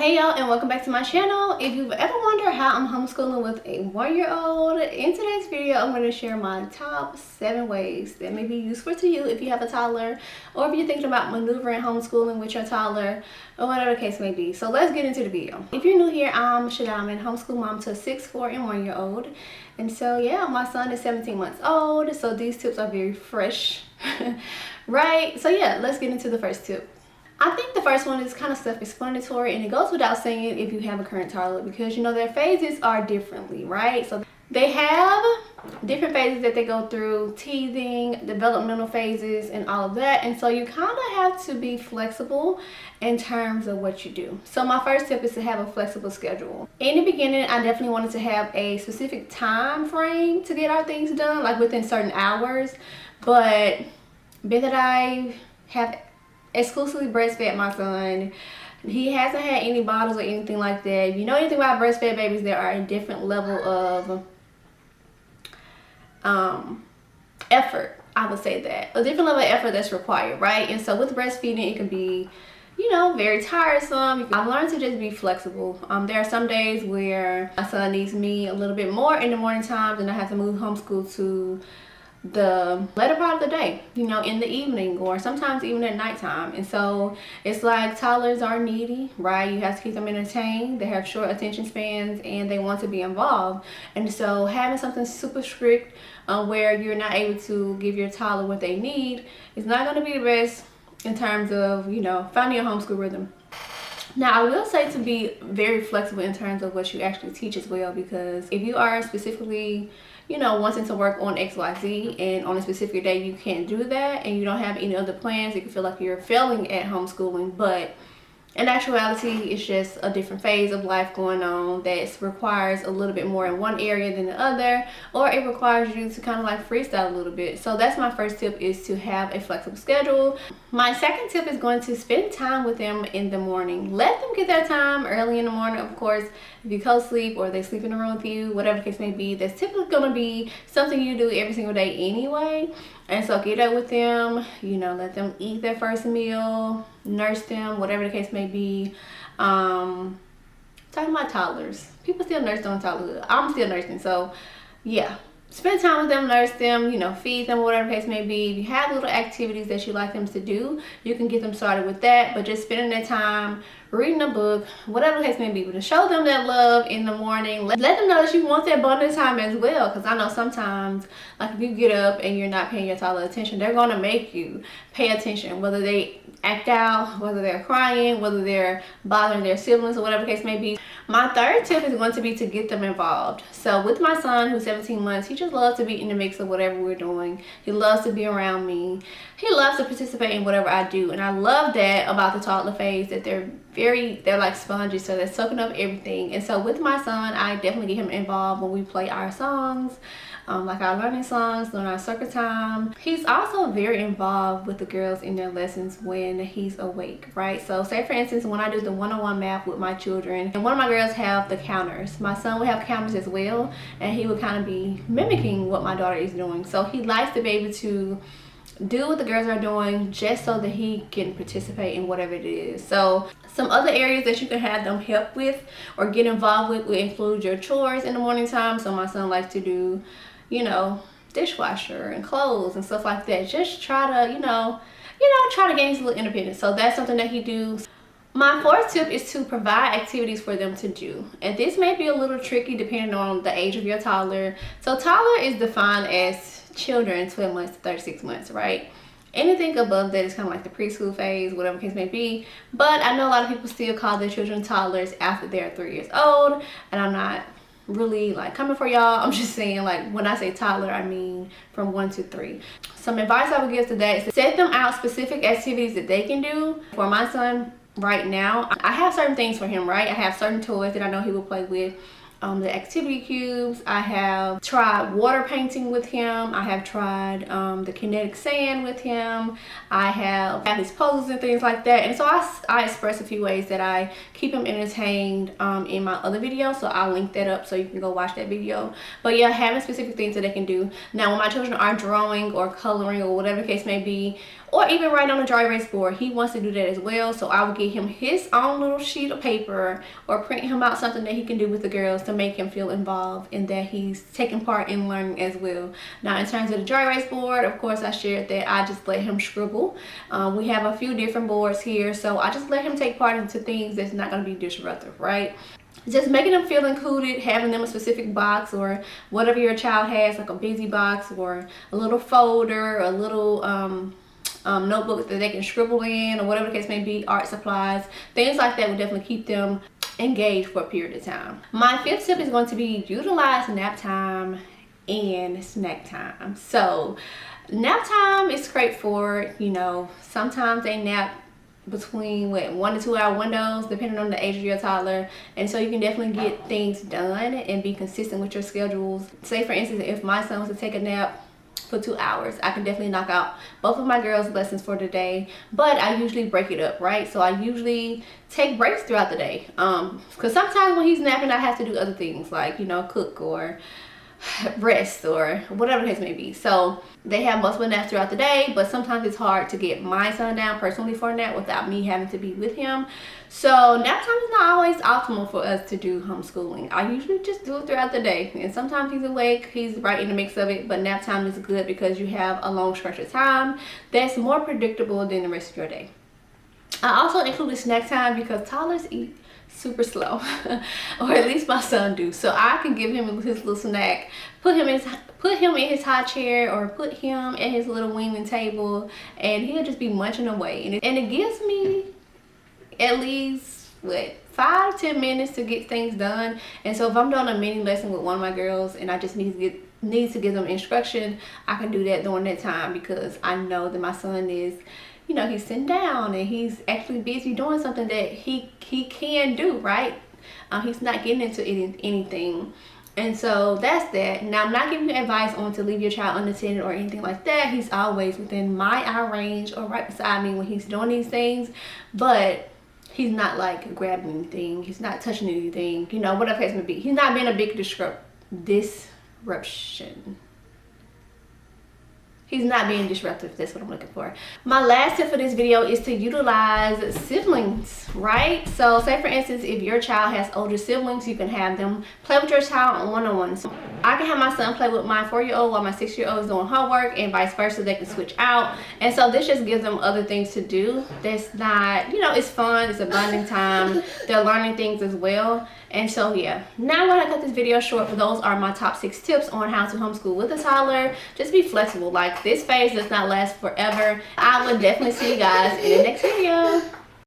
Hey y'all, and welcome back to my channel. If you've ever wondered how I'm homeschooling with a 1-year-old, in today's video I'm going to share my top 7 ways that may be useful to you if you have a toddler, or if you're thinking about maneuvering homeschooling with your toddler, or whatever the case may be. So let's get into the video. If you're new here, I'm Shadiamond, homeschool mom to a 6, 4, and 1-year-old. And so yeah, my son is 17 months old, so these tips are very fresh, right? So yeah, let's get into the first tip. I think the first one is kind of self-explanatory, and it goes without saying if you have a current toddler, because you know their phases are differently, right? So they have different phases that they go through, teething, developmental phases, and all of that. And so you kind of have to be flexible in terms of what you do. So my first tip is to have a flexible schedule. In the beginning, I definitely wanted to have a specific time frame to get our things done, like within certain hours. But being that I have exclusively breastfed my son, he hasn't had any bottles or anything like that. If you know anything about breastfed babies, there are a different level of effort, I would say that. A different level of effort that's required, right? And so with breastfeeding, it can be, you know, very tiresome. I've learned to just be flexible. There are some days where my son needs me a little bit more in the morning times, and I have to move homeschool to the later part of the day, you know, in the evening, or sometimes even at nighttime. And so it's like toddlers are needy, right? You have to keep them entertained. They have short attention spans and they want to be involved. And so having something super strict where you're not able to give your toddler what they need is not going to be the best in terms of, you know, finding a homeschool rhythm. Now, I will say to be very flexible in terms of what you actually teach as well, because if you are specifically, you know, wanting to work on XYZ and on a specific day you can't do that and you don't have any other plans, you can feel like you're failing at homeschooling. But in actuality, it's just a different phase of life going on that requires a little bit more in one area than the other, or it requires you to kind of like freestyle a little bit. So that's my first tip, is to have a flexible schedule. My second tip is going to spend time with them in the morning. Let them get that time early in the morning. Of course, if you co-sleep or they sleep in the room with you, whatever the case may be, that's typically going to be something you do every single day anyway. And so get up with them, you know, let them eat their first meal, nurse them, whatever the case may be. Talking about toddlers, people still nurse on toddlerhood. I'm still nursing, so yeah. Spend time with them, nurse them, you know, feed them, whatever the case may be. If you have little activities that you like them to do, you can get them started with that. But just spending that time reading a book, whatever the case may be, but to show them that love in the morning. Let them know that you want that bonding time as well, because I know sometimes, like, if you get up and you're not paying your toddler attention, they're going to make you pay attention, whether they act out, whether they're crying, whether they're bothering their siblings, or whatever the case may be. My third tip is going to be to get them involved. So with my son, who's 17 months, he just loves to be in the mix of whatever we're doing. He loves to be around me. He loves to participate in whatever I do. And I love that about the toddler phase, that they're like sponges, so they're soaking up everything. And so with my son, I definitely get him involved when we play our songs, like our learning songs during our circle time. He's also very involved with the girls in their lessons when he's awake, right? So say for instance, when I do the one-on-one math with my children, and one of my girls have the counters, my son would have counters as well, and he would kind of be mimicking what my daughter is doing. So he likes to be able to do what the girls are doing just so that he can participate in whatever it is. So some other areas that you can have them help with or get involved with will include your chores in the morning time. So my son likes to do, you know, dishwasher and clothes and stuff like that. Just try to, you know, try to gain his little independence. So that's something that he do. My fourth tip is to provide activities for them to do. And this may be a little tricky depending on the age of your toddler. So toddler is defined as children 12 months to 36 months, right? Anything above that is kind of like the preschool phase, whatever the case may be. But I know a lot of people still call their children toddlers after they're 3 years old, and I'm not really like coming for y'all. I'm just saying, like, when I say toddler, I mean from 1 to 3. Some advice I would give to that is to set them out specific activities that they can do. For my son right now, I have certain things for him, right? I have certain toys that I know he will play with. the activity cubes. I have tried water painting with him. I have tried the kinetic sand with him. I have his poses and things like that. And so I express a few ways that I keep him entertained in my other video. So I'll link that up so you can go watch that video. But yeah, having specific things that they can do. Now when my children are drawing or coloring or whatever the case may be, or even write on a dry erase board, he wants to do that as well. So I will get him his own little sheet of paper or print him out something that he can do with the girls to make him feel involved and that he's taking part in learning as well. Now in terms of the dry erase board, of course I shared that I just let him scribble. We have a few different boards here, so I just let him take part into things that's not going to be disruptive, right? Just making them feel included, having them a specific box or whatever your child has, like a busy box or a little folder, a little notebook that they can scribble in, or whatever the case may be, art supplies, things like that will definitely keep them engaged for a period of time. My fifth tip is going to be utilize nap time and snack time. So nap time is great for, you know, sometimes they nap between 1 to 2 hour windows depending on the age of your toddler, and so you can definitely get things done and be consistent with your schedules. Say for instance, if my son was to take a nap for 2 hours, I can definitely knock out both of my girls' lessons for the day, but I usually break it up, right? So I usually take breaks throughout the day, because sometimes when he's napping I have to do other things like, you know, cook or rest or whatever the case may be. So they have multiple naps throughout the day, but sometimes it's hard to get my son down personally for a nap without me having to be with him. So nap time is not always optimal for us to do homeschooling. I usually just do it throughout the day, and sometimes he's awake, he's right in the mix of it, but nap time is good because you have a long stretch of time that's more predictable than the rest of your day. I also included snack time because toddlers eat super slow, or at least my son do. So I can give him his little snack, put him in his high chair, or put him at his little wingman table, and he'll just be munching away. And it gives me at least 5 to 10 minutes to get things done. And so if I'm doing a mini lesson with one of my girls and I just need to give them instruction, I can do that during that time because I know that my son is, you know, he's sitting down and he's actually busy doing something that he can do, right? He's not getting into anything. And so that's that. Now I'm not giving you advice on to leave your child unattended or anything like that. He's always within my eye range or right beside me when he's doing these things, but he's not like grabbing anything, he's not touching anything, you know, whatever it may be. He's not being a big disruption. He's not being disruptive, that's what I'm looking for. My last tip for this video is to utilize siblings, right? So say for instance, if your child has older siblings, you can have them play with your child one-on-one. So I can have my son play with my 4-year-old while my 6-year-old is doing homework, and vice versa. They can switch out. And so this just gives them other things to do. That's not, you know, it's fun, it's a bonding time. They're learning things as well. And so yeah, now I'm gonna cut this video short, but those are my top 6 tips on how to homeschool with a toddler. Just be flexible. Like, this phase does not last forever. I will definitely see you guys in the next video.